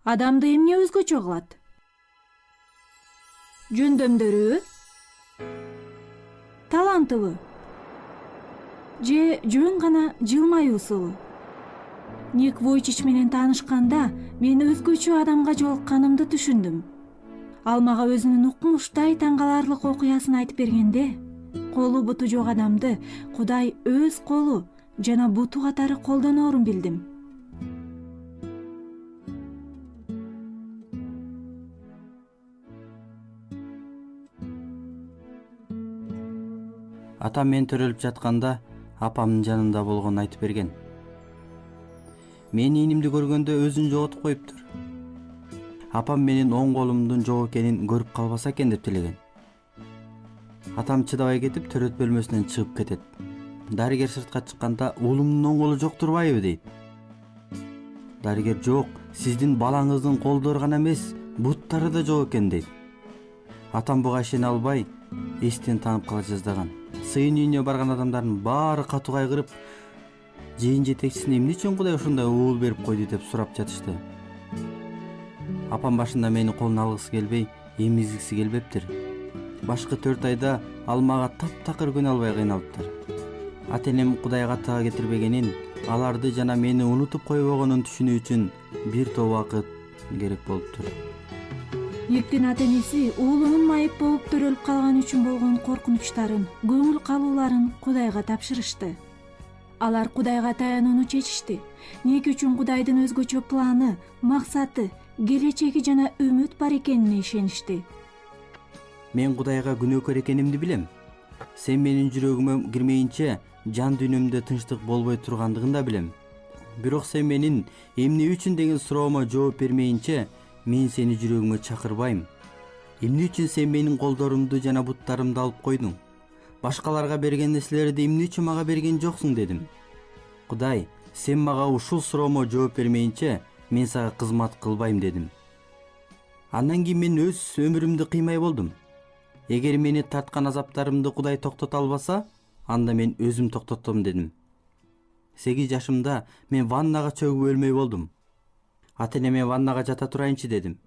Адамды эмне өзгөчө кылат? Жөндөмдөрүбү? Талантыбы? Же жөн гана жылмаюусубу? Ник Вуйчич менен таанышканда мен өзгөчө адамга жолукканымды түшүндүм. Ал мага өзүнүн укмуштай таң каларлык окуясын айтып бергенде, колу буту жок адамды Кудай өз колу жана буту катары колдоноорун билдим. Атам мен төрөлүп жатканда апамдын жанында болгонун айтып берген. Мен ийнимди көргөндө өзүн жоготуп коюптур. Апам менин оң колумдун жок экенин көрүп калбаса экен деп тилеген. Атам чыдабай кетип төрөт бөлмөсүнөн чыгып кетет. Дарыгер сыртка чыкканда уулумдун оң колу жок турбайбы дейт. Дарыгер жок, сиздин балаңыздын колдору гана эмес, буттары да жок экен дейт. Атам буга ишене албай эстен таанып кала жаздаган. Сыйын үйүнө барган адамдардын баары катуу кайгырып, жыйын жетекчисине эмне үчүн Кудай ошондой уул берип койду деп сурап жатышты. Апам башында мени колуна алгысы келбей, эмизгиси келбептир. Башкы 4 айда ал мага таптакыр күнө албай кыйналыптыр. Ата-энем Кудайга таа кетирбегенин, аларды жана мени унутуп койбогонун түшүнүү үчүн бир топ убакыт керек болуптур. Никтин ата-энеси уулунун майып болуп төрөлүп калганы үчүн болгон коркунучтарын, көңүл калууларын Кудайга тапшырышты. Алар Кудайга таянууну чечишти. Ник үчүн Кудайдын өзгөчө планы, максаты, келечеги жана үмүт бар экенине ишеништи. Мен Кудайга күнөөкөр экенимди билем. Сен менин жүрөгүмө кирмейинче жан дүйнөмдө тынчтык болбой тургандыгын да билем. Бирок сен менин эмне үчүн деген суроомо жооп бермейинче мен сени жүрөгүмө чакырбайм. Эмне үчүн сен менин колдорумду жана буттарымды алып койдуң? Башкаларга берген нерселерди эмне үчүн мага берген жоксуң дедим. Кудай, сен мага ушул суроомо жооп бермейинче мен сага кызмат кылбайм дедим. Андан кийин мен өз өмүрүмдү кыймай болдум. Эгер мени тарткан азаптарымды Кудай токтото албаса, анда мен өзүм токтотом дедим. 8 жашымда мен ваннага чөгүп өлмөй болдум. Ата-энеме ваннага жата турайынчы дедим.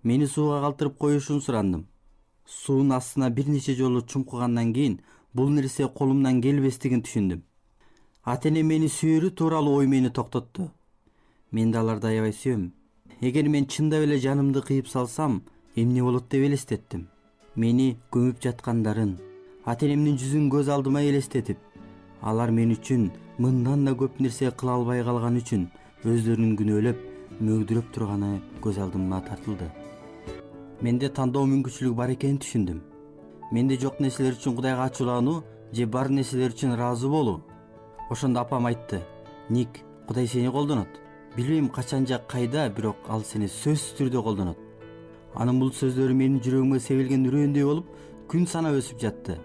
Мени сууга калтырып коюшун сурандым. Суунун астына бир нече жолу чумкугандан кийин бул нерсе колумдан келбестигин түшүндүм. Ата-энем мени сүйөрү тууралуу ой мени токтотту. Мен да аларды аябай сүйөм. Эгер мен чындап эле жанымды кыйып салсам, эмне болот деп элестеттим. Мени көмүп жаткандарын, ата-энемдин жүзүн көз алдыма элестетип, алар мен үчүн мындан да көп нерсе кыла албай калган үчүн өздөрүнүн күнөөлөп, мөгдүрөп турганы көз алдыма тартылды. Менде тандоо мүмкүнчүлүгү бар экенин түшүндүм. Менде жок нерселер үчүн Кудайга ачуулануу же бар нерселер үчүн ыраазы болуу. Ошондо апам айтты: "Ник, Кудай сени колдонот. Билбейм качан же кайда, бирок ал сени сөзсүз түрдө колдонот." Анын бул сөздөрү менин жүрөгүмө себилген үрөөөндөй болуп, күн санап өсүп жатты.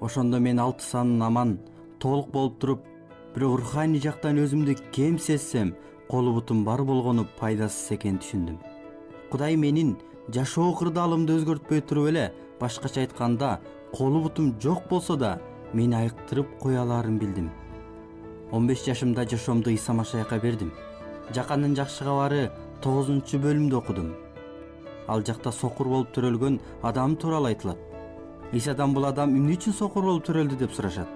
Ошондо мен 6 санын аман, толук болуп туруп, бирок руханий жактан өзүмдү кем сезсем, колу бутум бар болгону пайдасыз экенин түшүндүм. Кудай менин жашоо кырдаалымды өзгөртпөй туруп эле, башкача айтканда, колу бутум жок болсо да, мени айыктырып кое аларын билдим. 15 жашымда жашоомду Ыйса Машаякка бердим. Жакандын жакшы кабары 9-бөлүмдү окудум. Ал жакта сокур болуп төрөлгөн адам тууралуу айтылат. Ыйсадан бул адам эмне үчүн сокур болуп төрөлдү деп сурашат.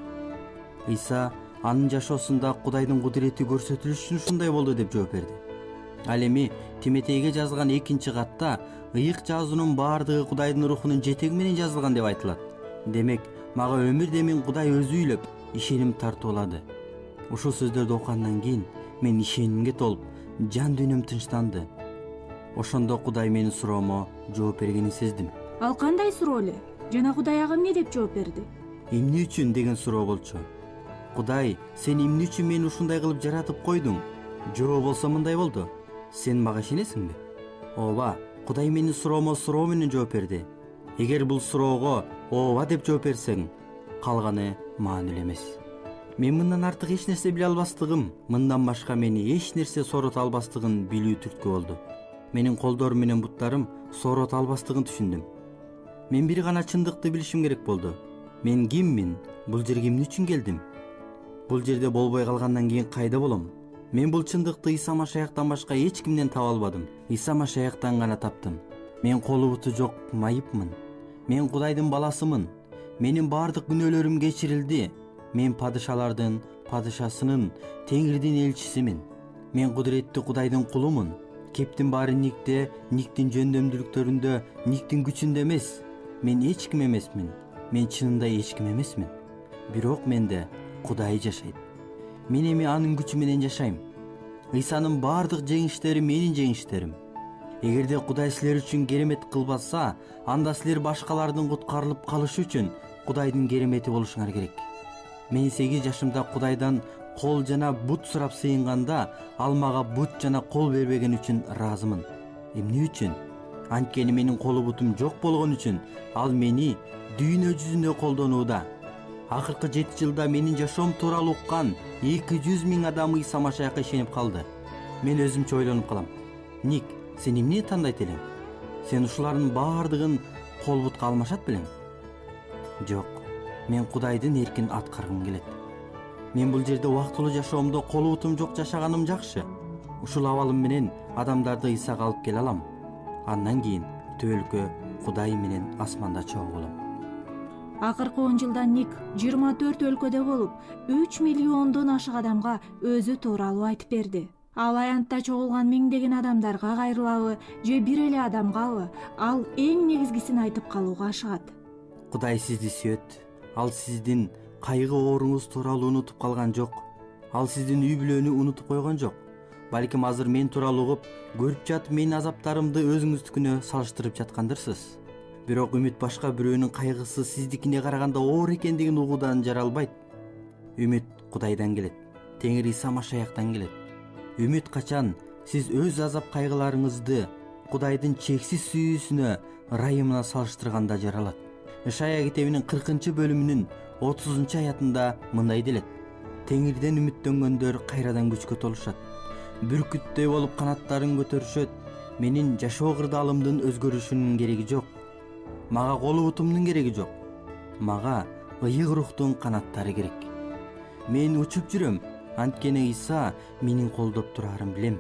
Ыйса анын жашоосунда Кудайдын кудурети көрсөтүлүш үчүн ушундай болду деп жооп берди. Ал эми Тимотейге жазылган 2-катта ыйык жазуунун баардыгы Кудайдын рухунун жетеги менен жазылган деп айтылат. Демек, мага өмүрдө мен Кудай өзү үйлөп, ишеним тартуулады. Ушул сөздөрдү окугандан кийин мен ишенимге толуп, жан дүйнөм тынчтанды. Ошондо Кудай менин суроомо жооп бергенин сездим. Ал кандай суроо эле? Жана Кудай ага эмне деп жооп берди? Эмне үчүн деген суроо болчу. Кудай, сен эмне үчүн мени ушундай кылып жаратып койдуң? Жоо болсо мындай болду. Сен мага ишенесиңби? Ооба, Кудай менин суроомо суроо менен жооп берди. Эгер бул суроого ооба деп жооп берсең, калганы маанилүү эмес. Мен мындан артык эч нерсе биле албастыгым, мындан башка мени эч нерсе сорото албастыгын билүү түрткү болду. Менин колдорум менен буттарым сорото албастыгын түшүндүм. Мен бир гана чындыкты билишим керек болду. Мен киммин? Бул жерге эмне үчүн келдим? Бул жерде болбой калгандан кийин кайда болом? Мен бул чындыкты Иса Машаяктан башка эч кимден таба албадым. Иса Машаяктан гана таптым. Мен колу буту жок майыпмын. Мен Кудайдын баласымын. Менин бардык күнөөлөрүм кечирилди. Мен падышалардын падышасынын, Теңирдин элчисимин. Мен кудуреттүү Кудайдын кулумун. Кептин баары Никте, Никтин жөндөмдүүлүктөрүндө, Никтин күчүндө эмес. Мен эч ким эмесмин. Мен чынында эч ким эмесмин. Бирок менде Кудай жашайт. Мен эми анын күчү менен жашайм. Ыйсанын бардык жеңиштери менин жеңиштерим. Эгерде Кудай силер үчүн керемет кылбаса, анда силер башкалардын куткарылып калышы үчүн Кудайдын керемети болушуңар керек. Мен 8 жашымда Кудайдан кол жана бут сурап сыйынганда, ал мага бут жана кол бербеген үчүн ыраазымын. Эмне үчүн? Анткени менин колу бутум жок болгон үчүн ал мени дүйнө жүзүндө колдонууда. Акыркы 7 жылда менин жашоом тууралуу уккан 200 000 адам Иса Машаякка ишенип калды. Мен өзүмчө ойлонуп калам. Ник, сен эмне тандайт элең? Сен ушулардын баардыгын кол бутка алмашат белең? Жок, мен Кудайдын эркин аткаргым келет. Мен бул жерде убактылуу жашоомдо колу бутум жок жашаганым жакшы. Ушул абалым менен адамдарды Исага алып келе алам. Андан кийин төөлкө Кудай менен асманда чогуу болом. Акыркы 10 жылдан Ник 24 өлкөдө болуп, 3 миллиондон ашык адамга өзү тууралуу айтып берди. Ал аянтта чогулган миңдеген адамдарга кайрылабы же бир эле адамгабы, ал эң негизгисин айтып калууга ашыгат. Кудай сизди сүйөт. Ал сиздин кайгы ооруңуз тууралуу унутуп калган жок. Ал сиздин үй бүлөнү унутуп койгон жок. Балким азыр мен тууралуу угуп, көрүп жатып менин азаптарымды өзүңүздүкүнө салыштырып жаткандырсыз. Бирок үмүт башка бирөөнүн кайгысы сиздикине караганда оор экендигин угуудан жаралбайт. Үмүт Кудайдан келет. Теңир Иса Машаяктан келет. Үмүт качан сиз өз азап кайгыларыңызды Кудайдын чексиз сүйүүсүнө, ырайымына салыштырганда жаралат. Ишая китебинин 40-бөлүмүнүн 30-аятында мындай делет: Теңирден үмүттөнгөндөр кайрадан күчкө толушат. Бүркүттөй болуп канаттарын көтөрүшөт. Менин жашоо кырдаалымдын өзгөрүшүнүн кереги жок. Мага колу бутумдун кереги жок. Мага ыйык рухтун канаттары керек. Мен учуп жүрөм, анткени Иса менин колдоп турарын билем.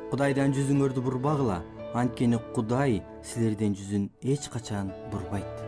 Кудайдан жүзүңөрдү бурбагыла, анткени Кудай силерден жүзүн эч качан бурбайт.